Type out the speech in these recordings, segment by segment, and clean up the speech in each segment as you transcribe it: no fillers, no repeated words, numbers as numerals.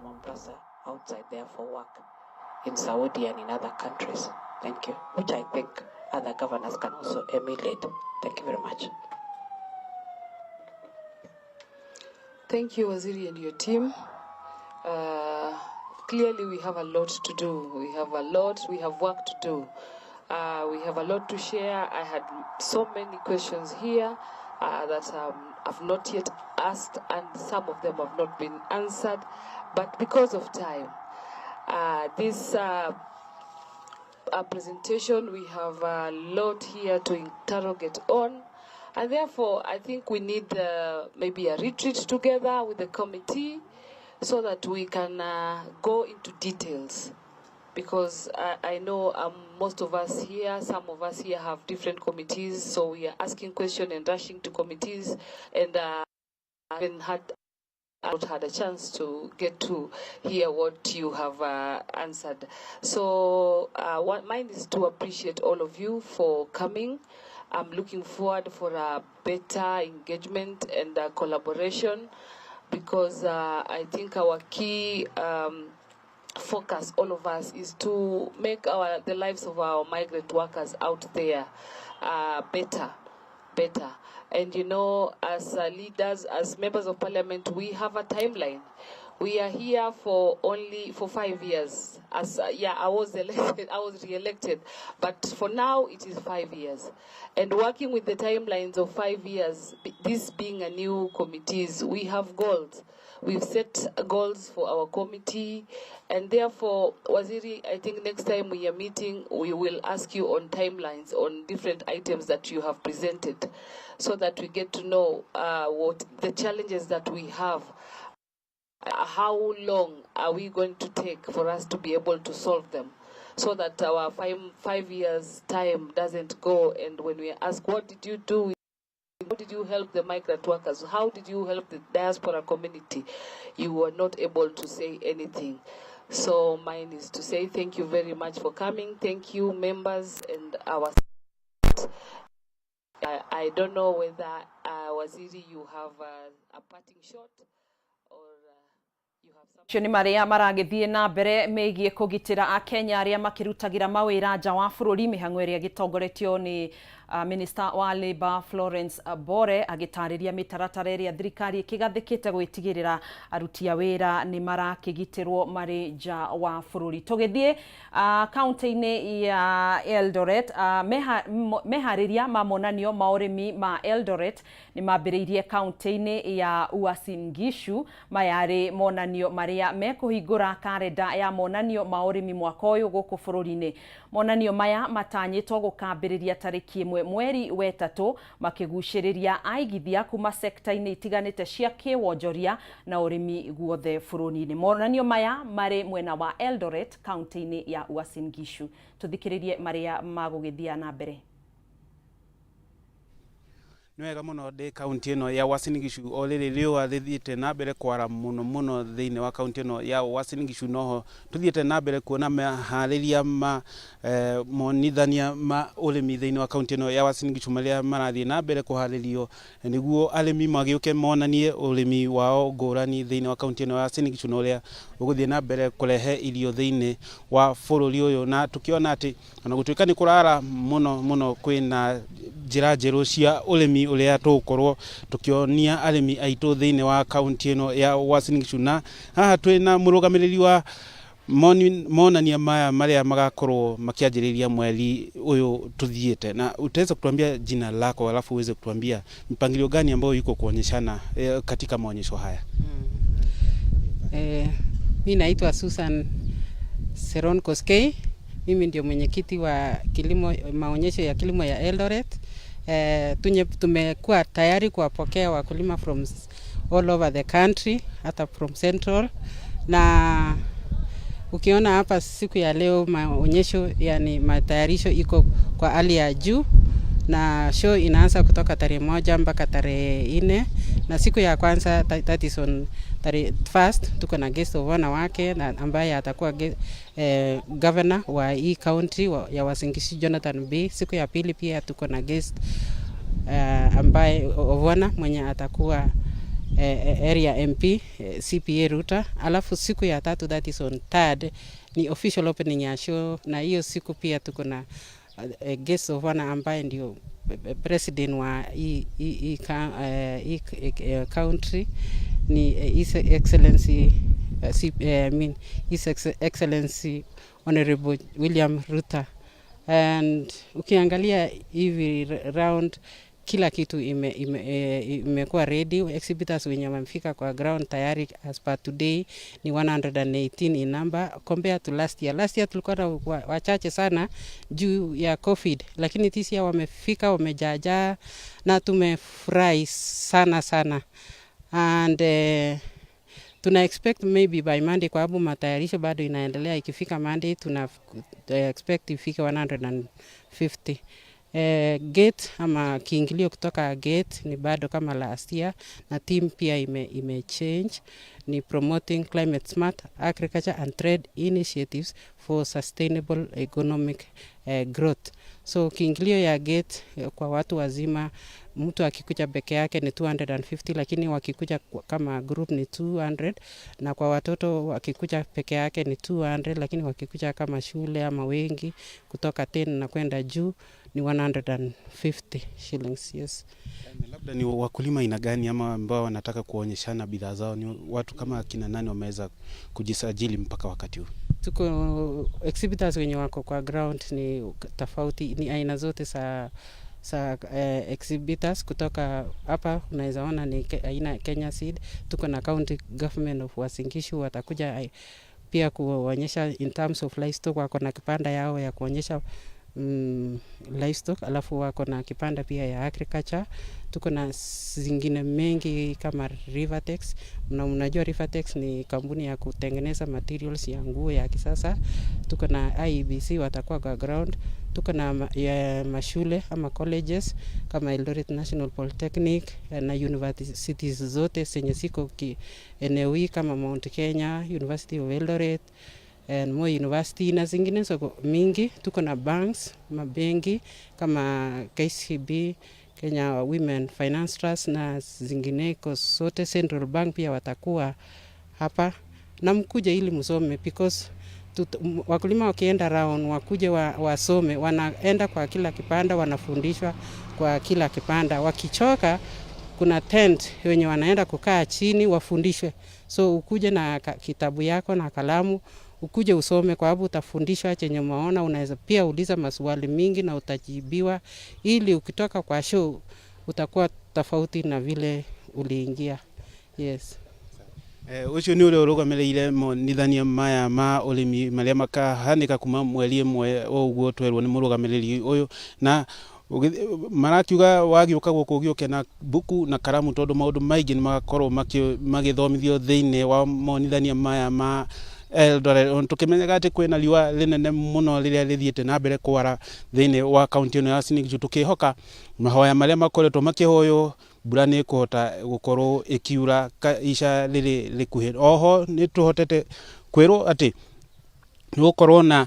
Mombasa outside there for work in Saudi and in other countries. Thank you. Which I think other governors can also emulate. Thank you very much. Thank you, Waziri, and your team. Clearly, we have a lot to do. We have work to do. We have a lot to share. I had so many questions here that I've not yet asked, and some of them have not been answered. But because of time, this presentation, we have a lot here to interrogate on. And therefore, I think we need maybe a retreat together with the committee so that we can go into details. Because I know most of us here, some of us here have different committees, so we are asking questions and rushing to committees, and I haven't had a chance to get to hear what you have answered. So mine is to appreciate all of you for coming. I'm looking forward for a better engagement and collaboration, because I think our key focus, all of us, is to make the lives of our migrant workers out there better. And you know, as leaders, as members of parliament, we have a timeline. We are here for 5 years. I was elected, I was re-elected, but for now it is 5 years. And working with the timelines of 5 years, this being a new committees, we have goals. We've set goals for our committee, and therefore, Waziri, I think next time we are meeting, we will ask you on timelines on different items that you have presented, so that we get to know what the challenges that we have. How long are we going to take for us to be able to solve them, so that our 5 years time doesn't go, and when we ask, what did you do? How did you help the migrant workers? How did you help the diaspora community? You were not able to say anything. So mine is to say thank you very much for coming. Thank you, members, and our I don't know whether, Waziri, you have a parting shot, or you have something. Choni maria maragithie na mbere megie kugitira a Kenya aria makirutagira mawira nja wa bururi mihango iria gitongoretio ni Minister wa Labour Florence Bore agitariria mitaratara iria thirikari ikigathikite gwitigirira aruti a wira ni marakigitirwo mari nja wa bururi. Tugithie county-ini ya Eldoret, mehariria ma monanio ma urimi ma Eldoret ni mambiriirie county-ini ya Uasin Gishu, mayari monanio maria mekuhingura karenda ya monanio ma urimi mwaka uyu guku bururi-ini. Monanio maya matanyitwo gukambiriria tariki mweri wetatu, makiguciriria aigithia kuma sekta-ini itiganite cia kiwonjoria na urimi guothe bururi-ini. Monanio maya mari mwena wa Eldoret, county-ini ya Uasin Gishu. Tuthikiririe maria magugithia na mbere. Nwega muno de county ino ya Uasin Gishu olele leo thithiite na mbere kwara muno thiine wa county ino ya Uasin Gishu, noho tuthiite na mbere kuona mahariria ma monithania ma urimi thiine wa county ino ya Uasin Gishu maria marathie na mbere kuharirio niguo arimi magiuke monanie urimi wao ngurani thiine wa county ino ya Uasin Gishu no ria uguthie na mbere kurehe irio thiine wa bururi uyu, na tukiona ati ona gutuika ni kurara muno kwina njira njeru cia urimi uria tukorwo tukionia arimi aitu thiine wa county ino ya Uasin Gishu. Na haha twina murugamiriri wa monania maya maria magakorwo makianjiriria mweri uyu tuthiete, na utaweza kutuambia jina lako alafu uweze kutuambia mpangilio gani ambao yuko kuonyeshana katika maonyesho haya? Mimi naitwa Susan Seron Koskei. Mimi ndio mwenyekiti wa kilimo, maonyesho ya kilimo ya Eldoret. Tumekuwa tayari kuwapokea wakulima from all over the country, hata from Central. Na ukiona hapa siku ya leo maonyesho, yani matayarisho iko kwa hali ya juu, na show inaanza kutoka tarehe 1 mpaka tarehe 4, na siku ya kwanza that is on tarehe 1st tuko na guest of honor wake na ambaye atakuwa governor wa hii county ya Uasin Gishu, Jonathan B. Siku ya pili pia tuko na guest ambaye of honor mwenye atakuwa area MP CPA Ruta. Alafu siku ya tatu, that is on 3rd, ni official opening ya show, na hiyo siku pia tuko na guest of honor ambaye ndio president wa hii country, ni His Excellency His Excellency Honorable William Ruto. And ukiangalia hivi round, kila kitu imekuwa ready. Exhibitors wenye wamefika kwa ground tayari as per today ni 118 in number compared to last year. Last year tulikuwa na wachache sana juu ya COVID, lakini this year wamefika, wamejaja, na tumefurahi sana. And tuna expect maybe by Monday, kwa sababu matayarisho bado inaendelea, ikifika Monday tuna expect ifike 150. Gate ama kiingilio kutoka gate ni bado kama last year, na team pia ime change, ni promoting climate smart agriculture and trade initiatives for sustainable economic growth. So kiingilio ya gate kwa watu wazima, mtu akikuja peke yake ni 250, lakini wakikuja kama group ni 200, na kwa watoto wakikuja peke yake ni 200, lakini wakikuja kama shule ama wengi kutoka 10 na kwenda juu ni 150 shillings. Yes. Labda ni wakulima ina gani ama ambao wanataka kuonyeshana bidhaa zao, ni watu kama kina nani wameweza kujisajili mpaka wakati huu? Tuko exhibitors wenye wako kwa ground ni tofauti, ni aina zote sa exhibitors kutoka hapa. Unaweza ona ni aina Kenya Seed, tuko na county government of Uasin Gishu watakuja pia kuonyesha in terms of livestock. Wako na kipanda yao ya kuonyesha livestock, alafu wako na kipanda pia ya agriculture. Tuko na zingine mengi kama Rivertex, na unajua Rivertex ni kampuni ya kutengeneza materials ya nguo ya kisasa. Tuko na IEBC watakuwa kwa ground. Tuko na mashule ama colleges kama Eldoret National Polytechnic na universities zote zenye ziko eneo hii kama Mount Kenya, University of Eldoret, and Moi University na zingine mingi. Tuko na banks, mabengi kama KCB, Kenya Women Finance Trust na zingineko zote. Central Bank pia watakuwa hapa, na mkuja ili msome, because wakulima wakienda round wakuje wasome, wanaenda kwa kila kipanda, wanafundishwa kwa kila kipanda. Wakichoka kuna tent wenye wanaenda kukaa chini wafundishwe. So ukuje na kitabu yako na kalamu, ukuje usome, kwa sababu utafundishwa chenye umeona. Unaweza pia uliza maswali mingi na utajibiwa, ili ukitoka kwa show utakuwa tofauti na vile uliingia. Yes. Ucio ni ule urugamirire monithania maya ma urimi maria makahanika kuma mweri ĩmwe ũguo twerwo ni murugamiriri uyu, na marakiuga wagiuka guku giuke na buku na karamu, tondu maundu maingi ni magakorwo magithomithio thiini wa monithania maya ma Eldoret. Tukimenyaga ati kwina riua rinene muno riria rithiite na mbere kwara thiini wa kaunti ino ya Uasin Gishu, tukihoka mahoya maria makoretwo makihoyo mbura ni kuhota gukorwo ikiura ica riri rikuhi. Oho ni tuhotete kwirwo ati ni gukorwo na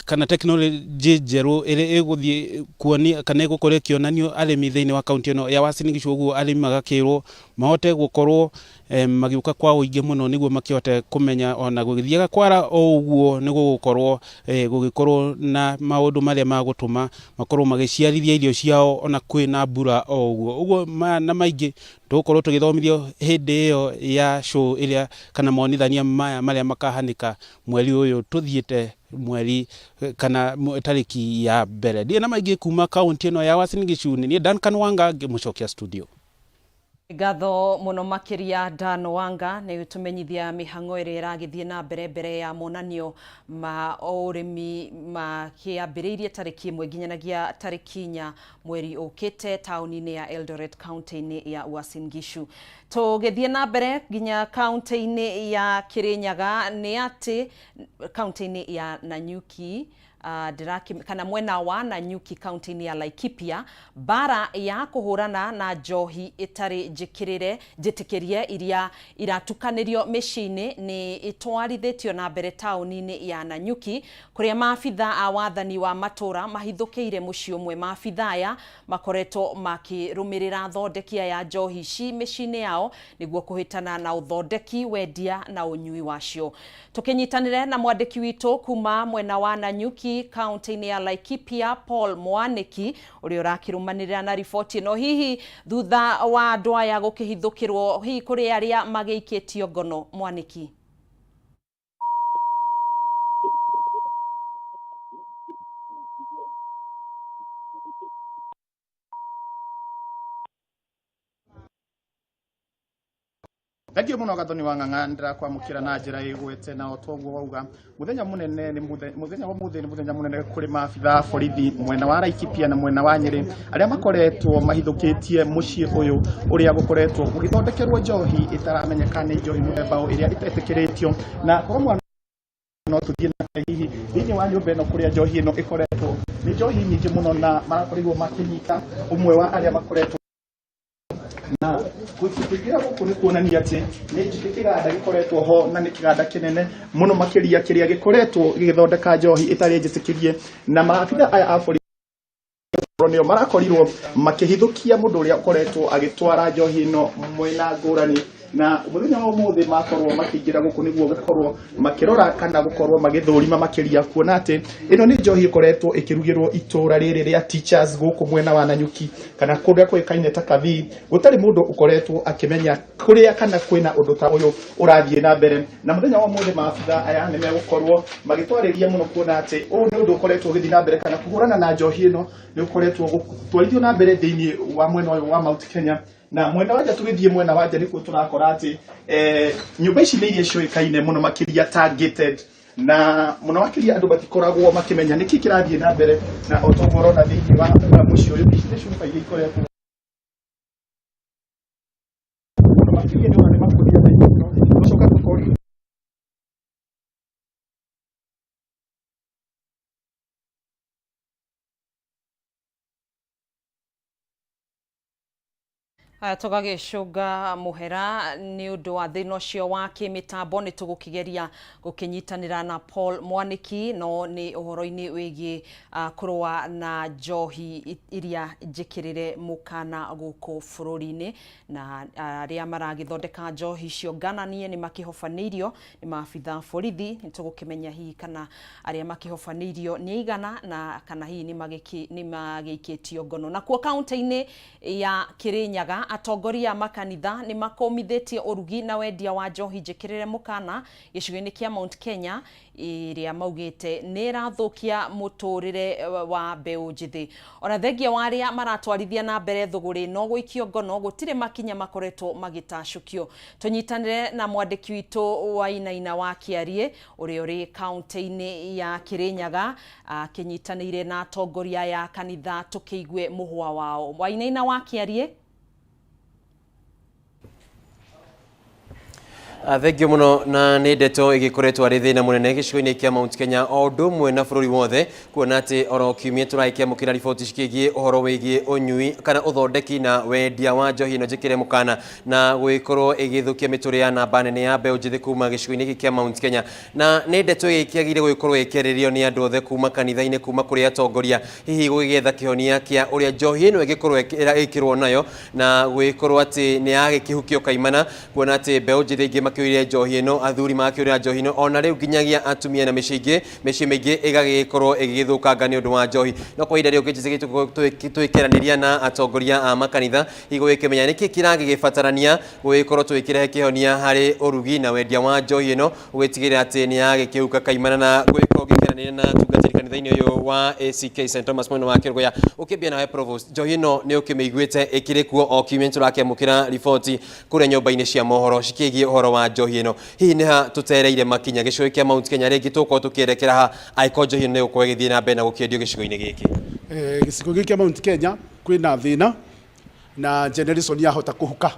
kana technology njeru iri iguthie kuonia kana igukorwo ikionanio arimi thiini wa kaunti ino ya Uasin Gishu. Uguo arimi magakirwo mahote gukorwo magiuka kwa uingi muno niguo makihote kumenya ona gugithiaga kwara o uguo ni gugikorwo na maundu maria magutuma makorwo magiciarithia irio ciao ona kwina mbura o uguo. Uguo na maingi tukorwo tugithomithio hindi iyo ya show iria kana monithania maya maria makahanika mweri uyu tuthiite mweri kana tariki ya mbere. Ndi na maingi kuma kaunti ino ya Uasin Gishu, ni Duncan Wanga ngimucokia studio. Gatho muno makiria Dan Wanga ni utumenyithia mihango iri iragithie na mbere ya monanio ma urimi makiambiriirie tariki 1 nginyanagia tariki 4 mweri ukite tauni-ini ya Eldoret county-ini ya Uasin Gishu. Tugithie na mbere nginya county-ini ya Kirinyaga ni ati county-ini ya Nanyuki kana mwena wa Nanyuki kaunti-inĩ ya Laikipia, bara ya kuhurana na njohi itari njĩtĩkĩrie iria iratukanĩrio mĩciĩ-inĩ nĩ itwarithĩtio na mbere taũni-inĩ ya Nanyuki, kuria maabitha a wathani wa matũra mahithũkĩire mũciĩ ũmwe. Maabitha aya makoretwo makĩrũmĩrĩra thondekia ya njohi ici mĩciĩ-inĩ yao nĩguo kũhĩtana na ũthondeki, wendia na ũnyui wacio. Tũkĩnyitanĩre na mwandĩki witũ kuma mwena wa Nanyuki kaunti-inĩ ya Laikipia, Paul Mwaniki, ũrĩa ũrakĩrũmanĩrĩra na riboti ĩno. Hihi thutha wa andũ aya gũkĩhithũkĩrwo, hihi kũrĩ arĩa magĩikĩtio ngono, Mwaniki? Thank muno Gathoni wa Ng'ang'andira kwa mukira na njira igwete na otogwo wauga muthenya munene ni muthenya wa muthenya muthenya munene kuri maabitha borithi mwena wa Laikipia na mwena wa Nyeri aria makoretwo mahithukitie mucii uyu uria gukoretwo gugithondekerwo njohi itaramenyeka ni njohi muthemba uria itetekeretio na korwo no tuthie na hihi thini wa nyumba ino kuria njohi ino ikoretwo ni njohi nyingi muno na marakorirwo makinyita umwe wa aria makoretwo na kufikiria guku ni kuonania ati ni kiganda gikoretwo ho na ni kiganda kinene muno makiria kiria gikoretwo gigithondeka njohi itari njitikirie na maabitha aya a borithi nio marakorirwo makihithukia mundu uria ukoretwo agitwara njohi ino mwena ngurani na muthenya wa umuthi makorwo makiingira guku niguo gukorwo makirora kana gukorwo magithurima makiria kuona ati ino ni njohi ikoretwo ikirugirwo itura riri ria Teachers guku mwena wa Nanyuki kana kuria kwikaine ta Kathii. Gutari mundu ukoretwo akimenya kuria kana kwina undu ta uyu urathie na mbere na muthenya wa umuthi maabitha aya ni megukorwo magitwariria muno kuona ati uyu ni undu ukoretwo githii na mbere kana kuhurana na njohi ino ni ukoretwo gutwarithio na mbere thiini wa mwena uyu wa Mount Kenya na mwena waja tugithie mwena waja nikuo turakora ati nyumba ici ni iria cioikaine muno makiria targeted na muno makiria andu batikoragwo makimenya niki kirathie na mbere na otogoro na thiini wa mucio uyu ici ni cumba iria ikoretwo muno makiria ni wale makuria na ino gucoka tukori Tugagicunga muhera ni undu wa thina ucio wa kimitambo ni tugukigeria gukinyitanira na Paul Mwaniki no ni uhoro-ini wigie kurua na njohi iria njikirire mukana guku bururi-ini na aria maragithondeka njohi cio ngananie ni makihofaneirio ni maabitha borithi. Ni tugukimenya hihi kana aria makihofaneirio ni igana na kana hihi ni magiikitio ngono. Na kuo kaunti-ini ya Kirinyaga atongoria makanitha ni makomithitie urugi na wendia wa njohi njikirire mukana gicigo-ini kia Mount Kenya iria maugite ni rathukia muturire wa mbeu njithi. Ona thengia wa aria maratwarithia na mbere thuguri no guikio ngono gutire makinya makoretwo magitacukio. Tunyitanire na mwandiki witu wa Inaina wa Kiarie uria uri kaunti-ini ya Kirinyaga kinyitanire na atongoria ya kanitha tukiigue muhwa wao. Wa Inaina wa Kiarie. Thengio muno na nĩ ndeto ĩgĩkoretwo arĩ thĩna mũnene gĩcigo-inĩ kĩa Mount Kenya o ũndũ ũmwe na bũrũri wothe kuona atĩ oro kiumia tũrakĩamũkĩra riboti cikĩgie ũhoro wĩgie ũnyui kana ũthondeki na wendia wa njohi ĩno njĩkĩre mũkana na gũgĩkorwo ĩgĩthũkia mĩtũrĩre ya namba nene ya mbeũ njĩthĩ kuma gĩcigo-inĩ gĩkĩ kĩa Mount Kenya na nĩ ndeto ĩkĩagĩrĩire gũgĩkorwo ĩkĩarĩrĩrio nĩ andũ othe kuma kanitha-inĩ kuma kũrĩ atongoria hihi gũgĩetha kĩhonia kĩa ũrĩa njohi ĩno ĩgĩkorwo ĩkĩrwo nayo na gũgĩkorwo atĩ nĩ yagĩkĩhukio kaimana kuona atĩ mbeũ njĩthĩ ingĩ makĩũrire njohi ĩno athuri makĩũrĩra njohi ĩno ona rĩu nginyagia atumia na mĩciĩ mĩingĩ ĩgagĩkorwo ĩgĩgĩthũkanga nĩ ũndũ wa njohi. No kwa ihinda rĩũkĩte twĩkĩranĩria na atongoria a makanitha igũgĩkĩmenya nĩkĩ kĩragĩgĩbatarania gũgĩkorwo twĩkĩrehe kĩhonia harĩ ũrugi na wendia wa njohi ĩno gũgĩtigĩrĩra atĩ nĩ yagĩkĩhuka kaimana na gũgĩkorwo gĩkĩranĩria na tungatĩri kanitha-inĩ ũyũ wa ACK St Thomas mwena wa Kĩrũgũya. Ũkĩambia nawe Provost, njohi ĩno nĩ ũkĩmĩiguĩte ĩkĩrĩ kuo o kiumia tũrakĩamũkĩra riboti kũrĩa nyũmba-inĩ cia mohoro cikĩgie ũhoro wa njohi ĩno. Hihi nĩ ha tũtereire makinya gĩcigo kĩa Mount Kenya rĩngĩ tũkorwo tũkĩerekera ha angĩkorwo njohi ĩno nĩ gũkorwo ĩgĩthiĩ na mbere na gũkĩendio gĩcigo-inĩ gĩkĩ? Gĩcigo gĩkĩ kĩa Mount Kenya kwĩna thĩna na generation yahota kũhuka.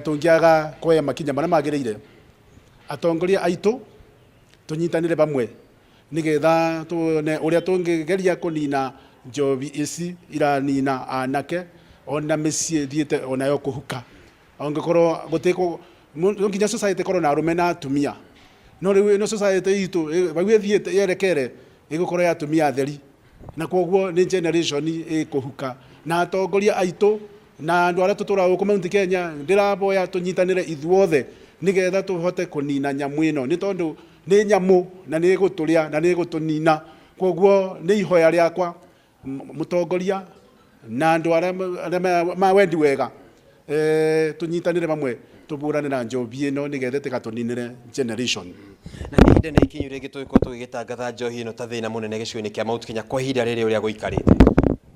Tũngĩaga kuoya makinya marĩa magĩrĩire atongoria aitũ tũnyitanĩre bamwe nigetha tuone uria tungigeria kunina njobi ici iranina anake ona mĩciĩ thiĩte onayo kũhuka ongekorwo gũtĩkwo nginya society korwo na arũme na atumia no rĩu ĩno society itũ bau ĩthiĩte yerekere ĩgũkorwo ya atumia atheri na koguo nĩ generation ĩkũhuka na atongoria aitũ na andũ arĩa tũtũraga gũkũ Mount Kenya ndĩraboya tũnyitanĩre ithuothe nigetha tũhote kũnina nyamũ ĩno nĩ tondũ nĩ nyamũ na nĩ ĩgũtũrĩa na nĩ ĩgũtũnina koguo nĩ ihoya rĩakwa mũtongoria na andũ arĩa ma wendi wega tũnyitanĩre bamwe tũbũrane na njobi ĩno nigetha tĩgatũninĩre generation na nĩ ihinda nĩ ikinyu rĩngĩ tũgĩkorwo tũgĩgĩtangatha njohi ĩno ta thĩna mũnene gĩcigo-inĩ kĩa Mount Kenya kwa ihinda rĩrĩ ũrĩa gũikarĩte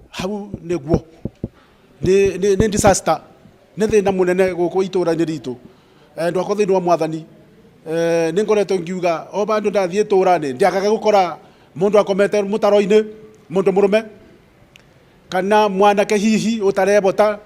hau nĩguo nĩ disaster nĩ thĩna mũnene gũkũ itũũra-inĩ ritũ ndwakwo thĩinĩ wa mwathani nĩ ngoretwo ngiuga o bandũ ndathiĩ itũũra-inĩ ndiagaga gũkora mũndũ akomete mũtaro-inĩ mũndũ mũrũme kana mwanake hihi ũtarebota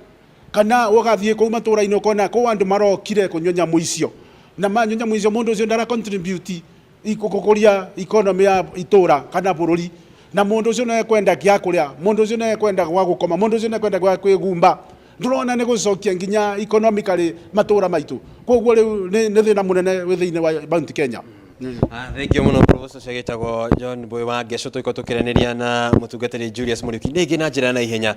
kana ũgathiĩ kũu matũũra-inĩ ũkona kũu andũ marokire kũnyua nyamũ icio na manyua nyamũ icio mũndũ ũcio ndara contribute gũkũria economy ya itũũra kana bũrũri na mũndũ ũcio no ekwenda gĩa kũrĩa mũndũ ũcio no ekwenda gwa gũkoma mũndũ ũcio no ekwenda gwa kwĩgumba ndũrona nĩ gũcokia nginya economically matũũra maitũ koguo rĩu nĩ thĩna mũnene thĩinĩ wa Mount Kenya thank you muno Provost ũcio gĩtagwo John Boy wa Ngeco tũgĩkorwo tũkĩranĩria na mũtungatĩri Julius Mũriũki ningĩ na njĩra na ihenya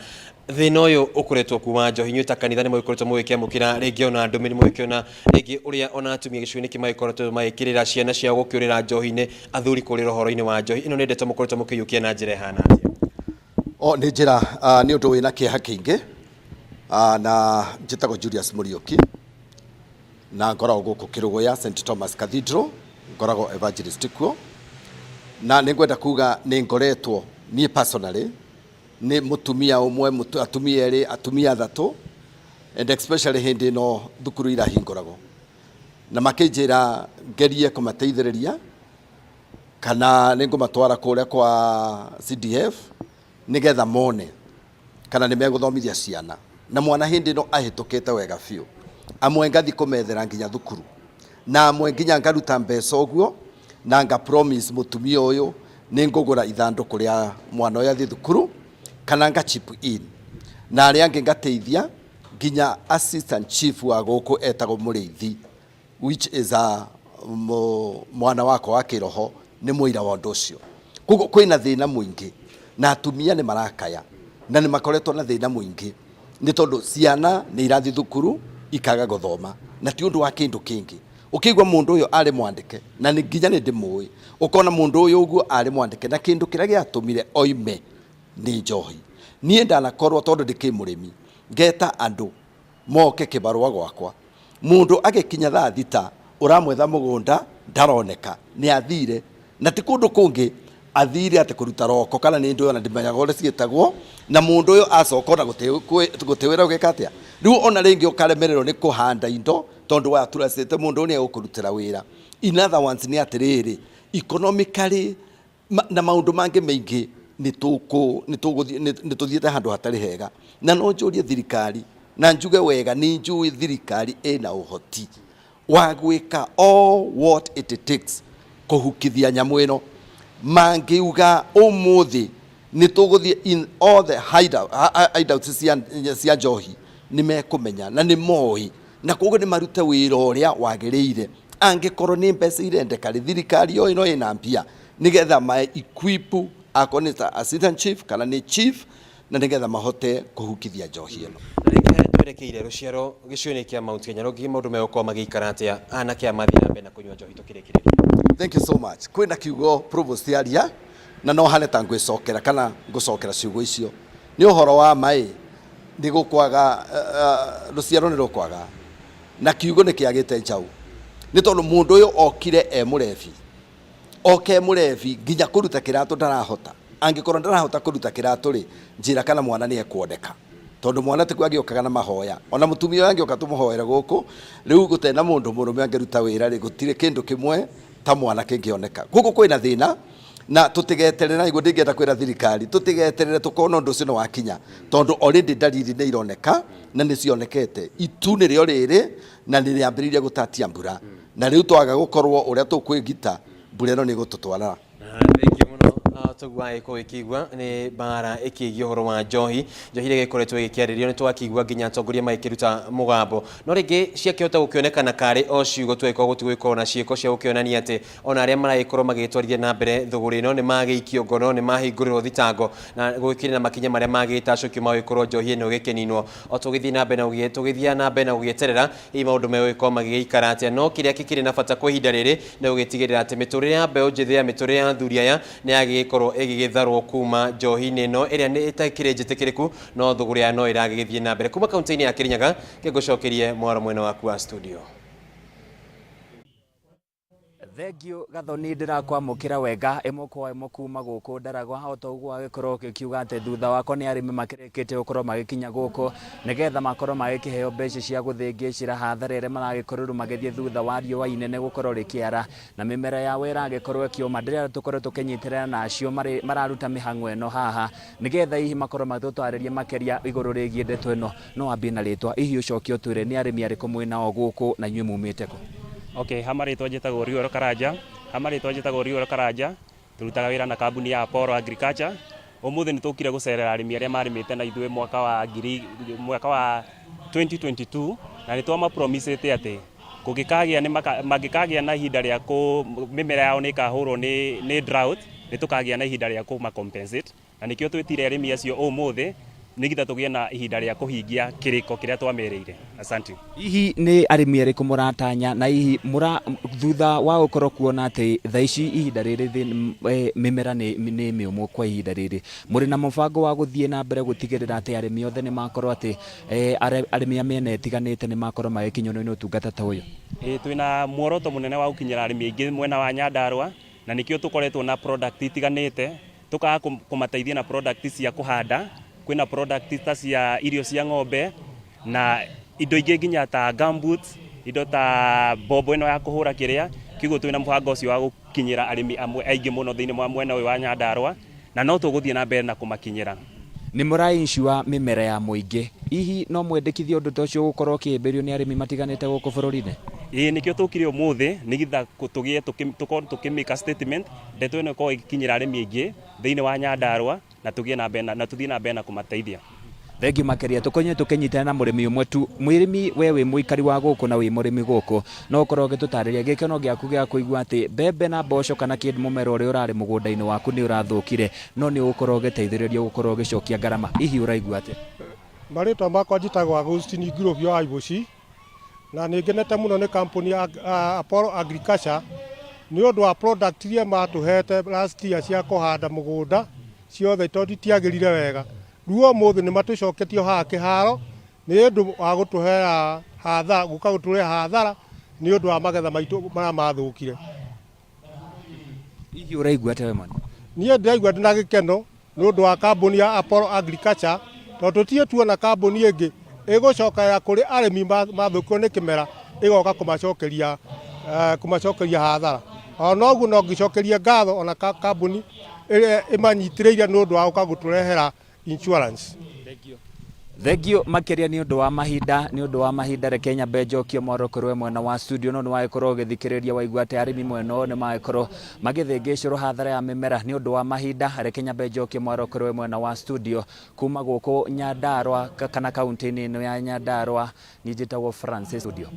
thĩna ũyũ ũkoretwo kuuma njohi inyuĩ ta kanitha nĩ mũgĩkoretwo mũgĩkĩamũkĩra rĩngĩ ona ndũmĩrĩri mũgĩkĩona rĩngĩ ũrĩa ona atumia gĩcigo-inĩ kĩ magĩkoretwo magĩkĩrĩra ciana ciao gũkĩũrĩra njohi-inĩ athuri kũrĩra ũhoro-inĩ wa njohi ĩno nĩ ndeto mũkoretwo mũkĩiyũkia na njĩra ĩhana atĩa nĩ njĩra nĩ ũndũ wĩna kĩeha kĩingĩ na njĩtagwo Julius Mũriũki na ngoragwo gũkũ Kĩrũgũya St Thomas Cathedral ngoragwo evangelist kuo na nĩ ngwenda kuga nĩ ngoretwo niĩ personally nĩ mũtumia ũmwe atumia erĩ atumia athatũ and especially hĩndĩ ĩno thukuru irahingũragwo na makĩnjĩra ngerie kũmateithĩrĩria kana nĩ ngũmatwara kũrĩa kwa CDF nigetha mone kana nĩ megũthomithia ciana na mwana hĩndĩ ĩno ahĩtũkĩte wega biũ amwe ngathi kũmethera nginya thukuru na amwe nginya ngaruta mbeca ũguo na nga promise mũtumia ũyũ nĩ ngũgũra ithandũkũ rĩa mwana ũyũ athiĩ thukuru kana nga chip in na arĩa angĩ ngateithia nginya assistant chief wa gũkũ etagwo Mũrĩithi which is mwana wako wa kĩroho nĩ mũira wa ũndũ ũcio koguo kwĩna thĩna mũingĩ na atumia nĩ marakaya na nĩ makoretwo na thĩna mũingĩ nĩ tondũ ciana nĩ irathiĩ thukuru ikaga gũthoma na ti ũndũ wa kĩndũ kĩngĩ ukigwa mundu uyo ari mwandike na ni nginya ni ndimui ukona mundu uyo uguo ari mwandike na kindu kiria giatumire oime ni njohi nie ndanakorwo tondu ndikimurimi ngeta andu moke kibarua gwakwa mundu agikinya thaa thita uramwetha mugunda ndaroneka ni athire na ti kundu kungi athire ate kuruta roko kana ni ndu ona ndimenyaga ore cietagwo na mundu uyo acoka na gutewira ugikatia riu ona ringi ukaremererwo ni kuhanda indo tondu wa turacete mundu ni egũkũrutĩra wĩra in other ones ni atiriri economically na maundu mangi maingi ni tuthiete handu hatari hega na no njurie thirikari na njuge wega ni njui thirikari ina uhoti wa gwika all what it takes kuhukithia nyamu ino mangiuga umuthi ni tuguthie in all the hideouts cia njohi ni mekumenya na ni moi na koguo ni marute wira uria wagiriire angikorwo ni mbeca irendeka thirikari yo ino ina mbia nigetha ma equip akoneta assistant chief kana ni chief na nigetha mahote kuhukithia njohi ino twerekeire ruciaro gicigo-inĩ kia Mount Kenya rogi maundu megũkorwo magĩikara atĩa anake amathie na mbere na kunyua njohi tukĩrĩkĩrĩria. Thank you so much. Kwina kiugo provost aria na no hane ta ngwicokera kana ngucokera ciugo icio ni uhoro wa mai ndi gukwaga ruciaro ni rukwaga na kiugo ni kiagite njau ni tondu mundu uyu okire murevi murevi nginya kuruta kiratu ndarahota angikorwo ndarahota kuruta kiratu ri njira kana mwana ni ekwondeka tondu mwana tiku agiokaga na mahoya ona mutumia angioka tumuhoera guku riu gutena mundu murume angiruta wira ri gutire kindu kimwe ta mwana kingioneka guku kwina thina na tutigeterera na igå ndä ngä enda kwä ra thirikari tutigeterere tukona ũndũ ũcio nĩ wakinya tondu already dalili nĩ ironeka na nĩ cionekete itu nĩ rĩo rĩrĩ na nĩ rĩambĩrĩirie gũtatia mbura na rĩu twaga gũkorwo ũrĩa tũkwĩgita mbura ĩno nĩ ĩgũtũtwara Thank you muno. Tugwa iko ikigwa ni bara ikigi horo wa njohi njohire gikoretwo gikiaririo ni twakigwa nginya atongoria maikiruta mugambo no ringi ciakihota gukionekana kari o ciugo tweko gutigwiko na ciiko cia gukionania ati ona aria maraikorwo magitwarithia na mbere thuguri no ni magiikio ngono ni mahinguriro thitango na gwikirira makinya maria magitacukio magikorwo njohi ino gikeninwo o tugithii na mbere na gugieterera i maundu megwiko magiikara atia no kiria kikiri na bata kwa ihinda riri ni gugitigirira ati miturire ya mbeu njithi ya miturire ya thuria ya ni agikorwo igigitharwo kuma njohi-ini ino iria ni itakire njitikiriku no thuguri ya no iragithie na mbere kuma kaunti-ini ya Kirinyaga kigucokerie mwaro mwena waku wa studio. Thengio Gathoni ndirakwamukira wega imwe kwa imwe kuma guku Ndaragwa hota uguo agikorwo gikiuga ati thutha wako ni arimi makirikite gukorwo magikinya guku nigetha makorwo magikiheo mbeca cia guthingicira hathara ire maragikorwo magithie thutha wa riũa inene gukorwo rikiara na mimera yawe iragikorwo ikiuma ndirira tukorwo tukinyitirana nacio mararuta mihang'o eno haha nigetha hihi makorwo matutwaririe makeria iguru rigie ndeto ino no ambie na ritwa ihi ucokio twire ni arimi ariku mwina o guku na inyuĩ mumite ku. Okay, hamaritwa njitagwo Riũa Karanja turutaga wĩra na kambuni ya Apollo Agriculture. Ũmũthĩ nĩ tũkire gũcerera arĩmi arĩa marĩmĩte na ithuĩ mwaka wa 2022 na nĩ twama promisete atĩ mangĩkagĩa na ihinda rĩa mĩmera yao nĩ ĩkahũrwo nĩ drought nĩ tũkagĩa na ihinda rĩa kũmacompensate na nĩkĩo twĩtire arĩmi acio ũmũthĩ nigitha tugĩe na ihinda rĩa kũhingia kĩrĩko kĩrĩa twamerĩire. Asante. Hihi nĩ arĩmi arĩkũ mũratanya na hihi thutha wa gũkorwo kuona atĩ thaa ici ihinda rĩrĩ mĩmera nĩ mĩũmũ kwa ihinda rĩrĩ mũrĩ na mũbango wa gũthiĩ na mbere gũtigĩrĩra atĩ arĩmi othe nĩ makorwo atĩ arĩmi a mĩena ĩtiganĩte nĩ makorwo magĩkinyĩrwo nĩ ũtungata ta ũyũ? Twĩna muoroto mũnene wa gũkinyĩra arĩmi aingĩ mwena wa Nyandarua na nĩkĩo tũkoretwo na product itiganĩte tukaga kũmateithia na product cia kũhanda kwina product ta cia irio cia ng'ombe na indo ingĩ nginya ta gumboots indo ta bobo ino ya kuhura kiria kiguo twina mũbango ũcio wa gũkinyĩra arĩmi amwe aingĩ mũno thĩinĩ wa mwena ũyũ wa Nyandarua na no tũgũthiĩ na mbere na kũmakinyĩra. Nĩ mũrainsure mĩmera ya mũingĩ hihi no mwendekithie ũndũ ta ũcio gũkorwo ũkĩhĩmbĩrio nĩ arĩmi matiganĩte gũkũ bũrũri-inĩ? Nĩkĩo tũkire ũmũthĩ nĩgetha tũkĩmĩka statement ndeto ĩno ĩkorwo ĩgĩkinyĩra arĩmi aingĩ thĩinĩ wa Nyandarua na tũthiĩ na mbere na kũmateithia. Thengi makeria tukinyitana na mũrĩmi ũmwe tu mũrĩmi we wĩ mũikari wa gũkũ na wĩ mũrĩmi gũkũ no ũkorwo ũgĩtũtarĩria gĩkeno gĩaku gĩa kũigua atĩ mbembe na mboco kana kĩndũ mũmera ũrĩa ũrarĩ mũgũnda-inĩ waku nĩ ũrathũkire no nĩ ũgũkorwo ũgĩteithĩrĩria gũkorwo ũgĩcokia ngarama hihi ũraigua atĩ? Marĩtwa makwa njĩtagwo Agustini Ngurũbi wa Ibuci na nĩ ngenete mũno nĩ kambuni ya Apollo Agriculture nĩ ũndũ wa product iria matũhete last year cia kũhanda mũgũnda ciothe tondũ itiagĩrire wega. Rĩu ũmũthĩ nĩ matũcoketio haha kĩharo nĩ ũndũ wa gũtũhera hathara gũka gũtũrehe hathara nĩ ũndũ wa magetha maitũ marĩa mathũkire. Hihi ũraigua atĩa we mwana? Niĩ ndĩraigua ndĩna gĩkeno nĩ ũndũ wa kambuni ya Apollo Agriculture tondũ tũtirĩ tuona kambuni ĩngĩ ĩgũcokerera kũrĩ arĩmi mathũkio nĩ kĩmera ĩgoka kũmacokeria hathara. Ona ũguo no ngĩcokerie ngatho ona kambuni ĩrĩa ĩmanyitĩrĩire nĩ ũndũ wa gũka gũtũrehera insurance. Thengio makeria nĩ ũndũ wa mahinda reke nyambe njokio mwarokirwe mwena wa studio no nĩ wagĩkorwo ũgĩthikĩrĩria waigua atĩ arĩmi mwena ũyũ nĩ magĩkorwo magĩthĩngĩcĩrwo hathara ya mĩmera nĩ ũndũ wa mahinda reke nyambe njokio mwarokirwe mwena wa studio kuma gũkũ Nyandarua kana kaunti-inĩ ĩno ya Nyandarua niĩ njĩtagwo Francis studio.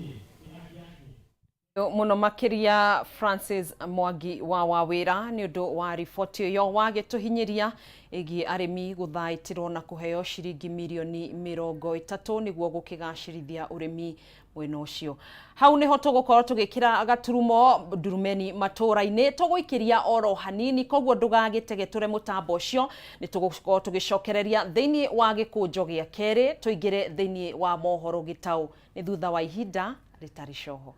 Muno makiria Francis Mwangi wa wawira ni undu wa riboti yo wagituhinyiria igi arimi guthaĩtĩrwo na kuheo ciringi milioni 30 niguo gukigacirithia urimi mwena ucio. Hau niho tugukorwo tugikira gaturumo Ndurumeni Matuura-ini tuguikiria oro hanini koguo ndugagitegeture mutambo ucio ni tugukorwo tugicokereria thiini wa gikunjo gia keri tuingire thiini wa mohoro gitau ni thutha wa ihinda ritari coho.